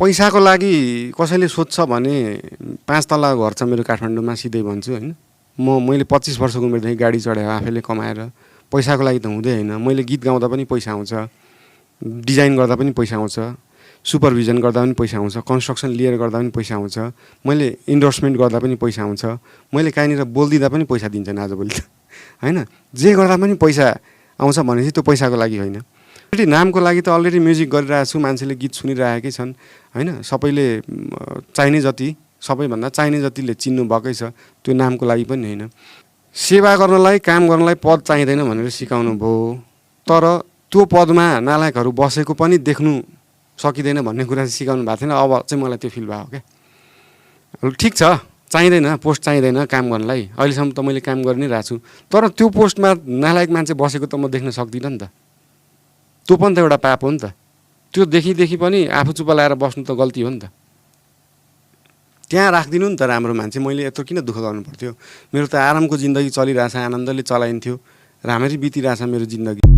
पैसाको लागि कसैले सोध्छ भने 5 तला घर छ मेरो काठमाडौँमा सिधै भन्छु हैन। मैले 25 वर्षको उमेरदेखि गाडी चढाएर आफैले कमाएर पैसाको लागि त हुँदै हैन। मैले गीत गाउँदा पनि पैसा आउँछ, डिजाइन गर्दा पनि पैसा आउँछ, सुपरभिजन गर्दा पनि पैसा आउँछ, कन्स्ट्रक्सन लिएर गर्दा पनि पैसा आउँछ, मैले इन्डोर्समेन्ट गर्दा पनि पैसा आउँछ, मैले कहीँनिर बोलिदिँदा पनि पैसा दिन्छन् आजभोलि त हैन। जे गर्दा पनि पैसा आउँछ भनेपछि त्यो पैसाको लागि होइन। नामको लागि त अलरेडी म्युजिक गरिरहेको छु, मान्छेले गीत सुनिरहेकै छन् हैन। सबैले चाहिने जति, सबैभन्दा चाहिने जतिले चिन्नु भएकै छ, त्यो नामको लागि पनि होइन। सेवा गर्नलाई, काम गर्नलाई पद चाहिँदैन भनेर सिकाउनु भयो, तर त्यो पदमा नालायकहरू बसेको पनि देख्नु सकिँदैन भन्ने कुरा चाहिँ सिकाउनु भएको थिएन। अब चाहिँ मलाई त्यो फिल भयो क्या। ठिक छ, चाहिँदैन, पोस्ट चाहिँदैन काम गर्नलाई, अहिलेसम्म त मैले काम गरि नै रहेको छु, तर त्यो पोस्टमा नालायक मान्छे बसेको त म देख्न सक्दिनँ नि त। त्यो पनि त एउटा पाप हो नि त। त्यो देखि पनि आफू चुप लाएर बस्नु त गल्ती हो नि त। त्यहाँ राखिदिनु नि त राम्रो मान्छे। मैले यत्रो किन दुःख गर्नु पर्थ्यो? मेरो त आरामको जिन्दगी चलिरहेछ, आनन्दले चलाइन्थ्यो, राम्ररी बितिरहेछ मेरो जिन्दगी।